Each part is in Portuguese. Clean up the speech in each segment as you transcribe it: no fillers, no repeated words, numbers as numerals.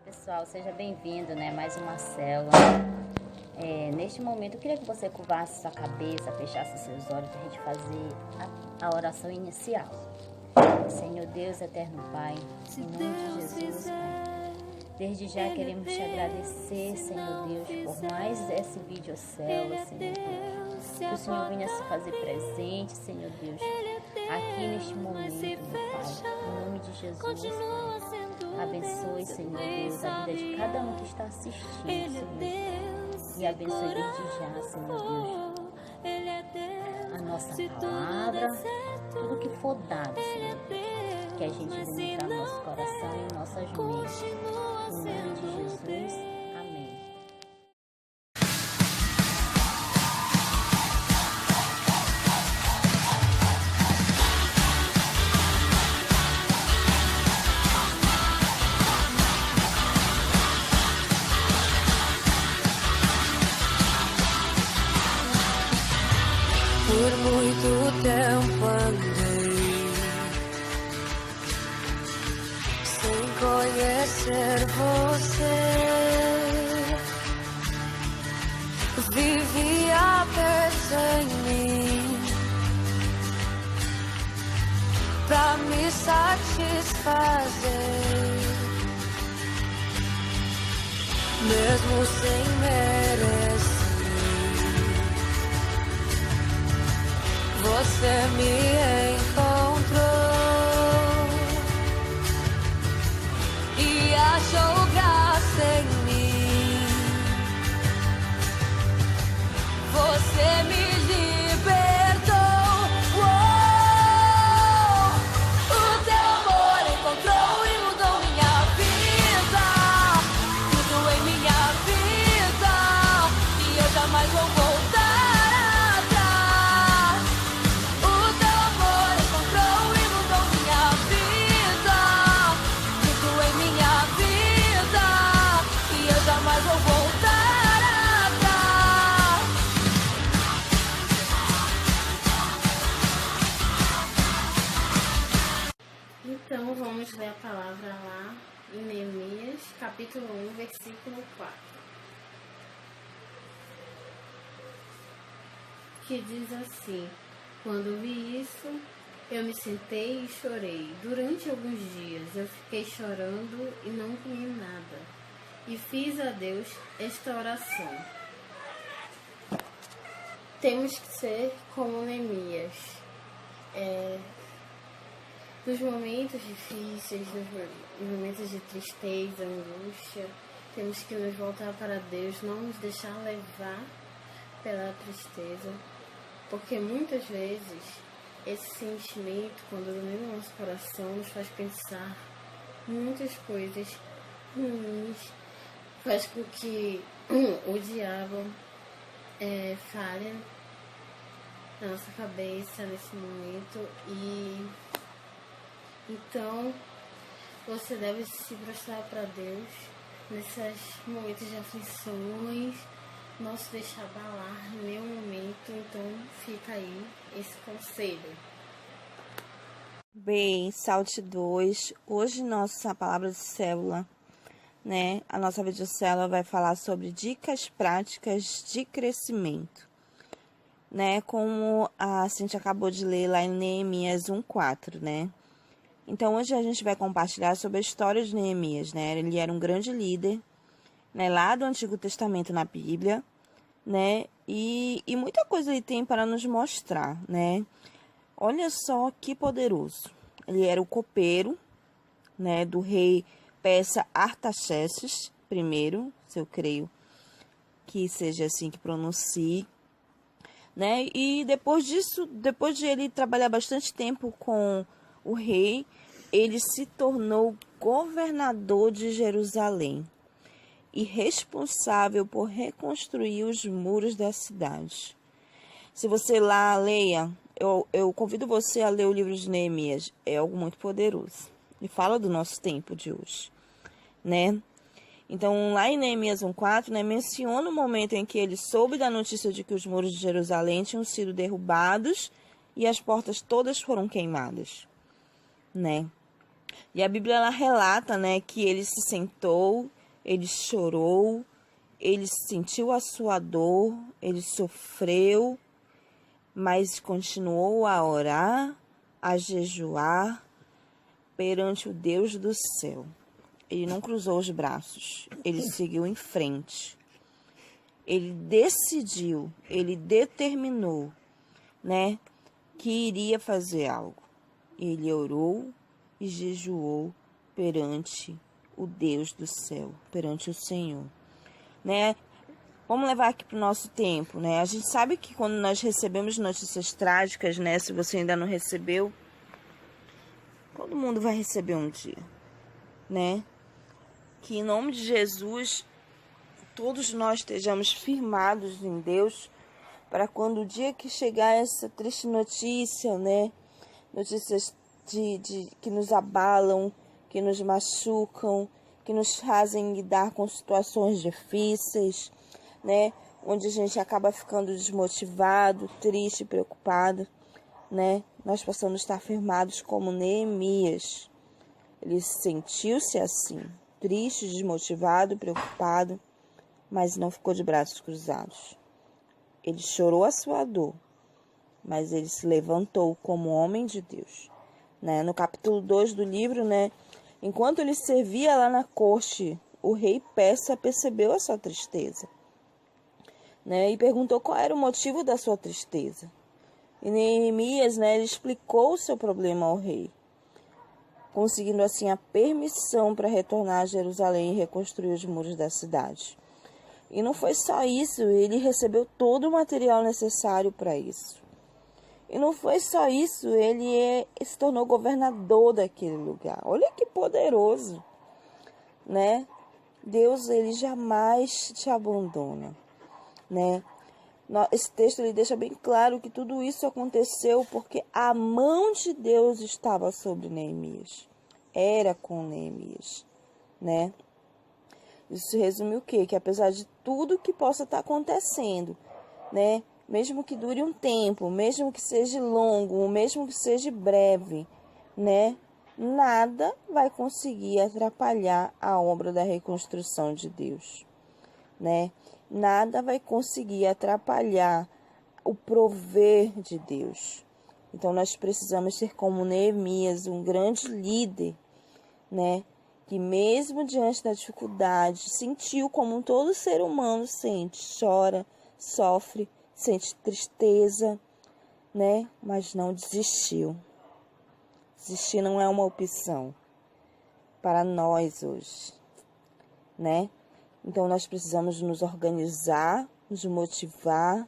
Pessoal, seja bem-vindo, né? Mais uma célula. Neste momento, eu queria que você curvasse sua cabeça, fechasse seus olhos para a gente fazer a oração inicial. Senhor Deus, eterno Pai, em nome de Jesus, Pai. Desde já queremos te agradecer, Senhor Deus, por mais esse vídeo célula, Senhor Deus. Que o Senhor venha se fazer presente, Senhor Deus, aqui neste momento, meu Pai. Em nome de Jesus, Pai. Abençoe, Senhor Deus, a vida de cada um que está assistindo, Senhor. E abençoe desde já, Senhor Deus, a nossa palavra, tudo que for dado, Senhor Deus, que a gente venha entrar no nosso coração e em nossas mentes. Em nome de Jesus, amém. Por muito tempo andei sem conhecer você. Vivia presa em mim pra me satisfazer, mesmo sem merecer. Você me encontrou e achou graça em mim. Você me libertou. O teu amor encontrou e mudou minha vida. Tudo em minha vida e eu jamais vou voltar. Então vamos ler a palavra lá em Neemias, capítulo 1, versículo 4. Que diz assim: quando vi isso, eu me sentei e chorei. Durante alguns dias eu fiquei chorando e não comi nada. E fiz a Deus esta oração: temos que ser como Neemias. Nos momentos difíceis, nos momentos de tristeza, angústia, temos que nos voltar para Deus, não nos deixar levar pela tristeza, porque muitas vezes esse sentimento, quando domina o nosso coração, nos faz pensar muitas coisas ruins, faz com que o diabo fale na nossa cabeça nesse momento. E então, você deve se prostrar para Deus nesses momentos de aflições, não se deixar abalar em nenhum momento. Então, fica aí esse conselho. Bem, Salt 2, hoje nossa palavra de célula, né? A nossa videocélula vai falar sobre dicas práticas de crescimento, né? Como a Cintia acabou de ler lá em Neemias 1:4, né? Então, hoje a gente vai compartilhar sobre a história de Neemias, né? Ele era um grande líder, né? Lá do Antigo Testamento na Bíblia, né? E muita coisa ele tem para nos mostrar, né? Olha só que poderoso. Ele era o copeiro, né? Do rei persa Artaxerxes I, se eu creio que seja assim que pronuncie, né? E depois disso, depois de ele trabalhar bastante tempo com o rei, ele se tornou governador de Jerusalém e responsável por reconstruir os muros da cidade. Se você lá leia, eu convido você a ler o livro de Neemias, é algo muito poderoso. E fala do nosso tempo de hoje, né? Então, lá em Neemias 1:4, né, menciona o momento em que ele soube da notícia de que os muros de Jerusalém tinham sido derrubados e as portas todas foram queimadas, né? E a Bíblia ela relata, né, que ele se sentou ele chorou, ele sentiu a sua dor, ele sofreu, mas continuou a orar, a jejuar perante o Deus do céu. Ele não cruzou os braços, ele seguiu em frente. Ele decidiu, ele determinou, né, que iria fazer algo. Ele orou e jejuou perante o Deus do céu, perante o Senhor, né? Vamos levar aqui para o nosso tempo, né? A gente sabe que quando nós recebemos notícias trágicas, né? Se você ainda não recebeu, todo mundo vai receber um dia, né? Que em nome de Jesus, todos nós estejamos firmados em Deus, para quando o dia que chegar essa triste notícia, né? Notícias que nos abalam, que nos machucam, que nos fazem lidar com situações difíceis, né? Onde a gente acaba ficando desmotivado, triste, preocupado, né? Nós possamos estar firmados como Neemias. Ele sentiu-se assim, triste, desmotivado, preocupado, mas não ficou de braços cruzados. Ele chorou a sua dor, mas ele se levantou como homem de Deus, né? No capítulo 2 do livro, né? Enquanto ele servia lá na corte, o rei persa percebeu a sua tristeza, né? E perguntou qual era o motivo da sua tristeza. E Neemias, né? Ele explicou o seu problema ao rei, conseguindo assim a permissão para retornar a Jerusalém e reconstruir os muros da cidade. E não foi só isso, ele recebeu todo o material necessário para isso. E não foi só isso, ele se tornou governador daquele lugar. Olha que poderoso, né? Deus, ele jamais te abandona, né? Esse texto ele deixa bem claro que tudo isso aconteceu porque a mão de Deus estava sobre Neemias. Era com Neemias, né? Isso resume o quê? Que apesar de tudo que possa estar acontecendo, né? Mesmo que dure um tempo, mesmo que seja longo, mesmo que seja breve, né? Nada vai conseguir atrapalhar a obra da reconstrução de Deus, né? Nada vai conseguir atrapalhar o prover de Deus. Então nós precisamos ser como Neemias, um grande líder, né? Que mesmo diante da dificuldade, sentiu como todo ser humano sente, chora, sofre, sente tristeza, né? Mas não desistiu. Desistir não é uma opção para nós hoje, né? Então nós precisamos nos organizar, nos motivar,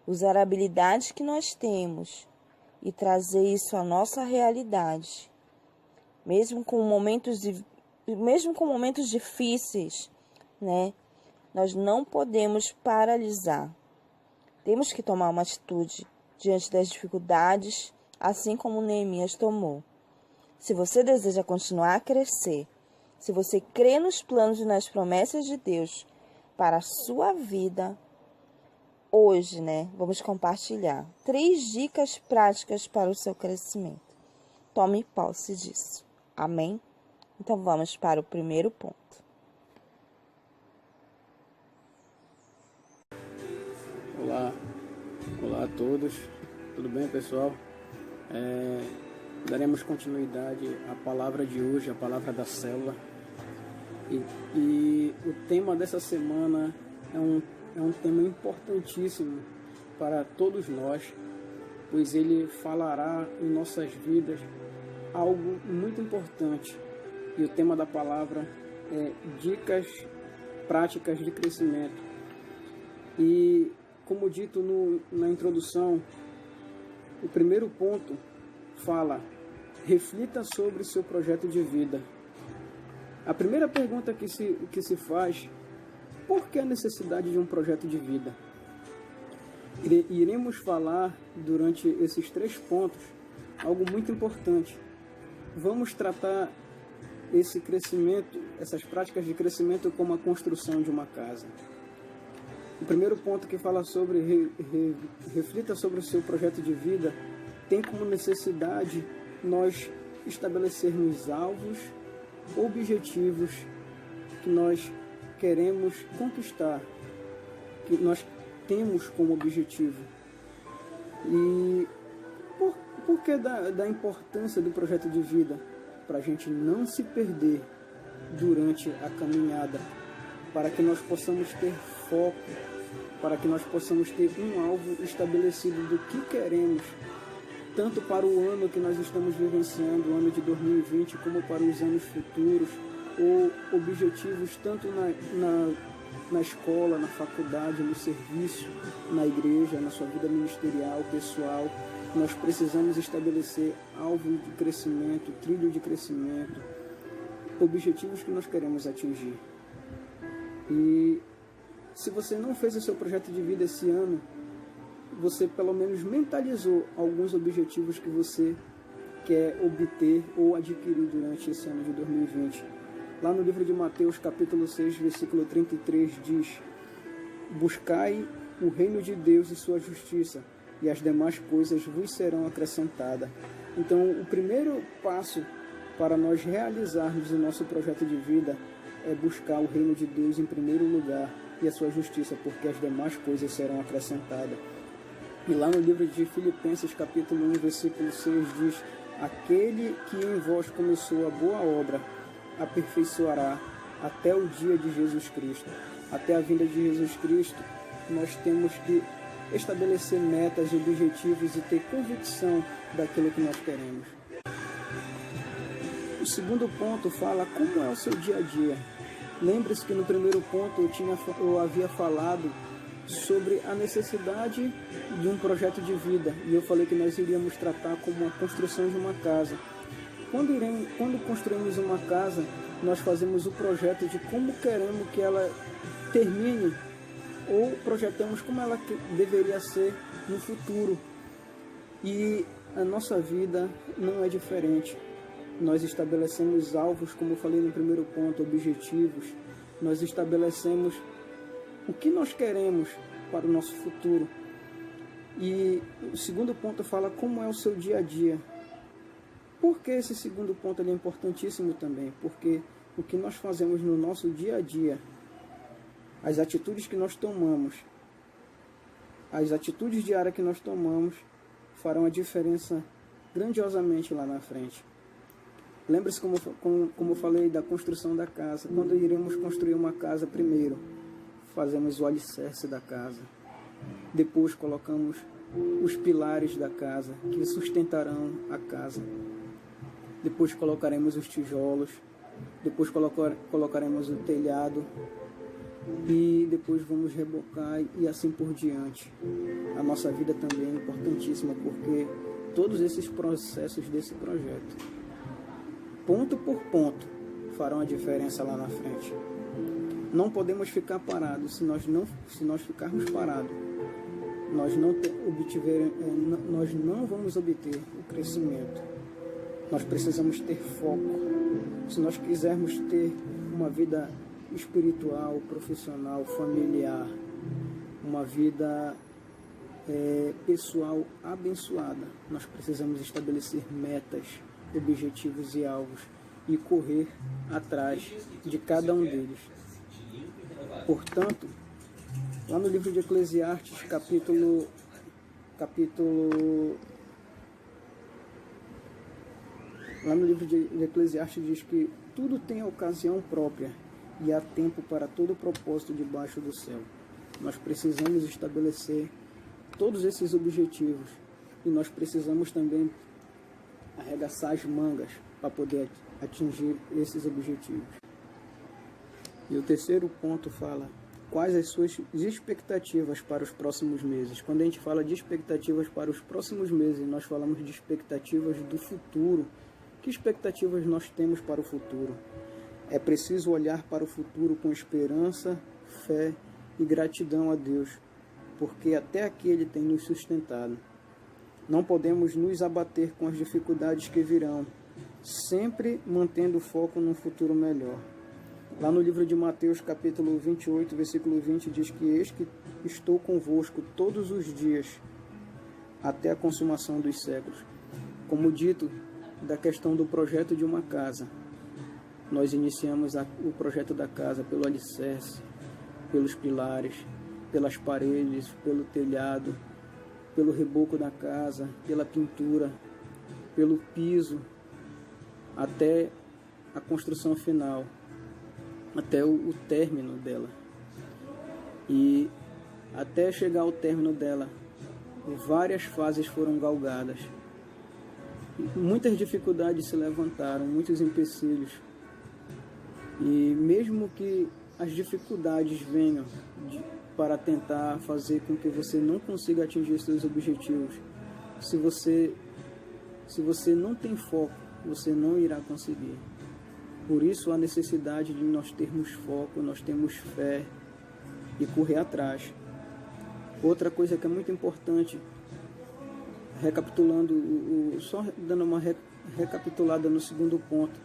usar a habilidade que nós temos e trazer isso à nossa realidade. Mesmo com momentos difíceis, né? Nós não podemos paralisar. Temos que tomar uma atitude diante das dificuldades, assim como Neemias tomou. Se você deseja continuar a crescer, se você crê nos planos e nas promessas de Deus para a sua vida, hoje, né, vamos compartilhar 3 dicas práticas para o seu crescimento. Tome posse disso. Amém? Então vamos para o primeiro ponto. Olá a todos, tudo bem, pessoal? Daremos continuidade à palavra de hoje, a palavra da célula. E o tema dessa semana é um tema importantíssimo para todos nós, pois ele falará em nossas vidas algo muito importante. E o tema da palavra é dicas práticas de crescimento. E como dito na introdução, o primeiro ponto fala: reflita sobre seu projeto de vida. A primeira pergunta que se faz: por que a necessidade de um projeto de vida? Iremos falar durante esses 3 pontos algo muito importante. Vamos tratar esse crescimento, essas práticas de crescimento, como a construção de uma casa. O primeiro ponto que fala sobre reflita sobre o seu projeto de vida tem como necessidade nós estabelecermos alvos, objetivos que nós queremos conquistar, que nós temos como objetivo. E por que da importância do projeto de vida? Para a gente não se perder durante a caminhada, para que nós possamos ter foco, para que nós possamos ter um alvo estabelecido do que queremos, tanto para o ano que nós estamos vivenciando, o ano de 2020, como para os anos futuros, ou objetivos tanto na escola, na faculdade, no serviço, na igreja, na sua vida ministerial, pessoal. Nós precisamos estabelecer alvos de crescimento, trilho de crescimento, objetivos que nós queremos atingir. E se você não fez o seu projeto de vida esse ano, você pelo menos mentalizou alguns objetivos que você quer obter ou adquirir durante esse ano de 2020. Lá no livro de Mateus, capítulo 6, versículo 33, diz: buscai o reino de Deus e sua justiça, e as demais coisas vos serão acrescentadas. Então, o primeiro passo para nós realizarmos o nosso projeto de vida é buscar o reino de Deus em primeiro lugar e a sua justiça, porque as demais coisas serão acrescentadas. E lá no livro de Filipenses, capítulo 1, versículo 6, diz: aquele que em vós começou a boa obra, aperfeiçoará até o dia de Jesus Cristo. Até a vinda de Jesus Cristo, nós temos que estabelecer metas e objetivos e ter convicção daquilo que nós queremos. O segundo ponto fala como é o seu dia a dia. Lembre-se que no primeiro ponto eu havia falado sobre a necessidade de um projeto de vida, e eu falei que nós iríamos tratar como a construção de uma casa. Quando construímos uma casa, nós fazemos o projeto de como queremos que ela termine, ou projetamos como ela deveria ser no futuro. E a nossa vida não é diferente. Nós estabelecemos alvos, como eu falei no primeiro ponto, objetivos. Nós estabelecemos o que nós queremos para o nosso futuro. E o segundo ponto fala como é o seu dia a dia. Por que esse segundo ponto é importantíssimo também? Porque o que nós fazemos no nosso dia a dia, as atitudes que nós tomamos, as atitudes diárias que nós tomamos, farão a diferença grandiosamente lá na frente. Lembre-se como eu falei da construção da casa. Quando iremos construir uma casa, primeiro fazemos o alicerce da casa. Depois colocamos os pilares da casa que sustentarão a casa. Depois colocaremos os tijolos. Depois colocaremos o telhado. E depois vamos rebocar e assim por diante. A nossa vida também é importantíssima, porque todos esses processos desse projeto, ponto por ponto, farão a diferença lá na frente. Não podemos ficar parados. Se nós ficarmos parados, nós não vamos obter o crescimento. Nós precisamos ter foco. Se nós quisermos ter uma vida espiritual, profissional, familiar, uma vida pessoal abençoada, nós precisamos estabelecer metas, objetivos e alvos e correr atrás de cada um deles. Portanto, lá no livro de Eclesiastes, lá no livro de Eclesiastes diz que tudo tem ocasião própria e há tempo para todo propósito debaixo do céu. Nós precisamos estabelecer todos esses objetivos e nós precisamos também arregaçar as mangas para poder atingir esses objetivos. E o terceiro ponto fala quais as suas expectativas para os próximos meses. Quando a gente fala de expectativas para os próximos meses, nós falamos de expectativas do futuro. Que expectativas nós temos para o futuro? É preciso olhar para o futuro com esperança, fé e gratidão a Deus, porque até aqui Ele tem nos sustentado. Não podemos nos abater com as dificuldades que virão, sempre mantendo foco num futuro melhor. Lá no livro de Mateus, capítulo 28, versículo 20, diz que eis que estou convosco todos os dias, até a consumação dos séculos. Como dito, da questão do projeto de uma casa. Nós iniciamos o projeto da casa pelo alicerce, pelos pilares, pelas paredes, pelo telhado, pelo reboco da casa, pela pintura, pelo piso, até a construção final, até o término dela. E até chegar ao término dela, várias fases foram galgadas. Muitas dificuldades se levantaram, muitos empecilhos. E mesmo que as dificuldades venham para tentar fazer com que você não consiga atingir seus objetivos, se você não tem foco, você não irá conseguir. Por isso a necessidade de nós termos foco, nós termos fé e correr atrás. Outra coisa que é muito importante, recapitulando, só dando uma recapitulada no segundo ponto,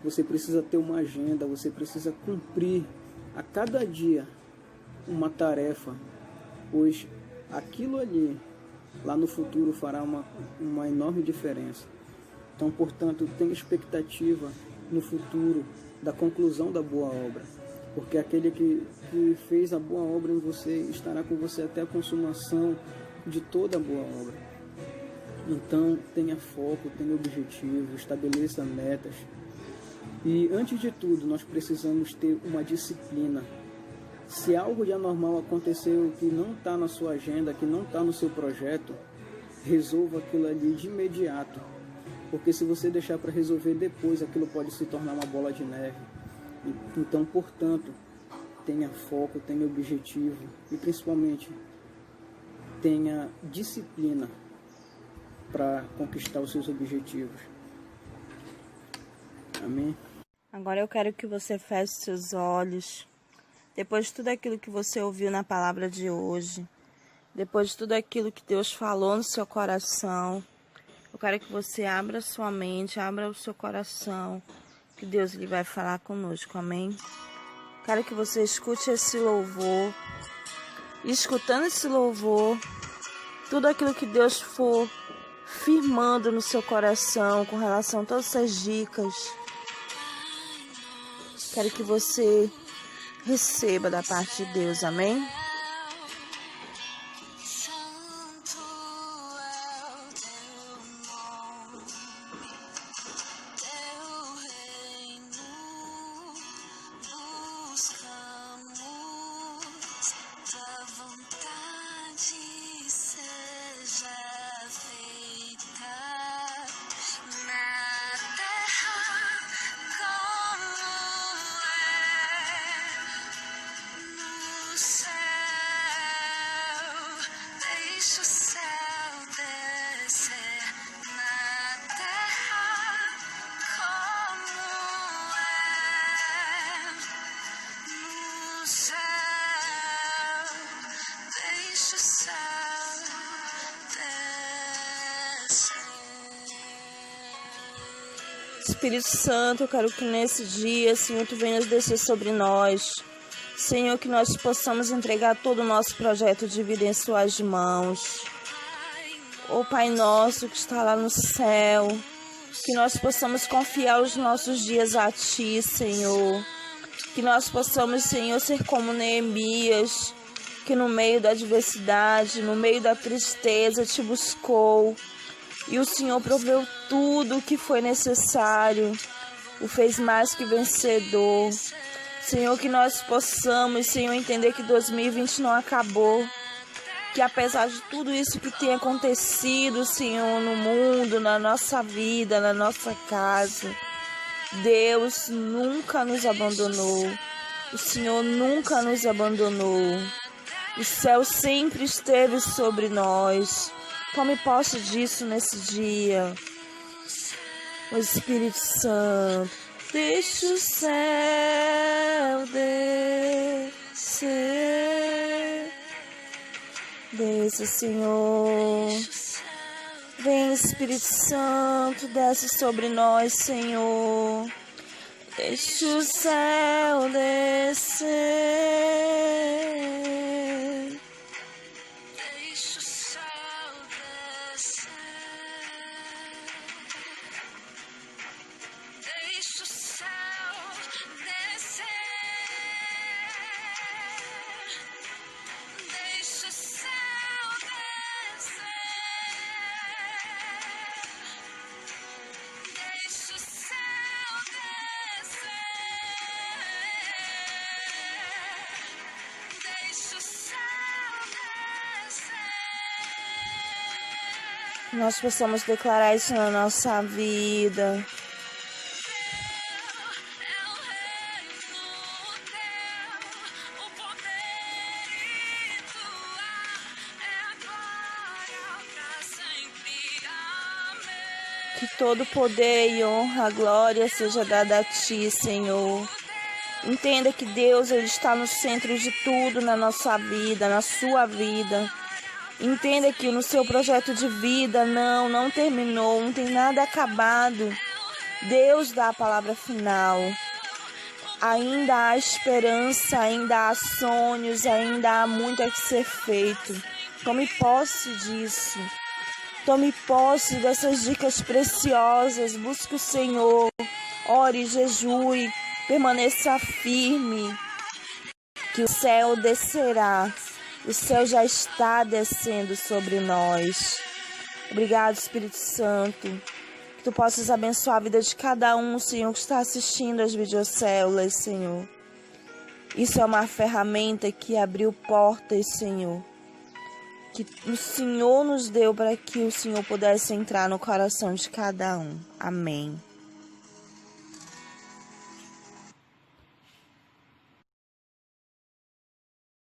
você precisa ter uma agenda, você precisa cumprir a cada dia uma tarefa, pois aquilo ali, lá no futuro, fará uma enorme diferença. Então, portanto, tenha expectativa no futuro da conclusão da boa obra, porque aquele que fez a boa obra em você estará com você até a consumação de toda a boa obra. Então, tenha foco, tenha objetivo, estabeleça metas. E, antes de tudo, nós precisamos ter uma disciplina. Se algo de anormal aconteceu que não está na sua agenda, que não está no seu projeto, resolva aquilo ali de imediato. Porque se você deixar para resolver depois, aquilo pode se tornar uma bola de neve. Então, portanto, tenha foco, tenha objetivo e, principalmente, tenha disciplina para conquistar os seus objetivos. Amém? Agora eu quero que você feche seus olhos. Depois de tudo aquilo que você ouviu na palavra de hoje, depois de tudo aquilo que Deus falou no seu coração, eu quero que você abra sua mente, abra o seu coração, que Deus ele vai falar conosco, amém? Quero que você escute esse louvor, e escutando esse louvor, tudo aquilo que Deus for firmando no seu coração com relação a todas essas dicas, quero que você receba da parte de Deus, amém? Espírito Santo, eu quero que nesse dia, Senhor, Tu venhas descer sobre nós. Senhor, que nós possamos entregar todo o nosso projeto de vida em Suas mãos. Ó Pai nosso que está lá no céu, que nós possamos confiar os nossos dias a Ti, Senhor. Que nós possamos, Senhor, ser como Neemias, que no meio da adversidade, no meio da tristeza, Te buscou. E o Senhor proveu tudo o que foi necessário, o fez mais que vencedor. Senhor, que nós possamos, Senhor, entender que 2020 não acabou, que apesar de tudo isso que tem acontecido, Senhor, no mundo, na nossa vida, na nossa casa, Deus nunca nos abandonou, o Senhor nunca nos abandonou, o céu sempre esteve sobre nós. Tome posse disso nesse dia. O Espírito Santo, deixa o céu descer. Desça, Senhor. Vem, Espírito Santo, desce sobre nós, Senhor. Deixa o céu descer. Deixa o céu Que nós possamos declarar isso na nossa vida. Que todo poder e honra, glória seja dada a Ti, Senhor. Entenda que Deus, Ele está no centro de tudo na nossa vida, na sua vida. Entenda que no seu projeto de vida não terminou, não tem nada acabado. Deus dá a palavra final. Ainda há esperança, ainda há sonhos, ainda há muito a que ser feito. Tome posse disso. Tome posse dessas dicas preciosas. Busque o Senhor. Ore, jejue, permaneça firme. Que o céu descerá. O céu já está descendo sobre nós. Obrigado, Espírito Santo. Que Tu possas abençoar a vida de cada um, Senhor, que está assistindo as videocélulas, Senhor. Isso é uma ferramenta que abriu portas, Senhor. Que o Senhor nos deu para que o Senhor pudesse entrar no coração de cada um. Amém.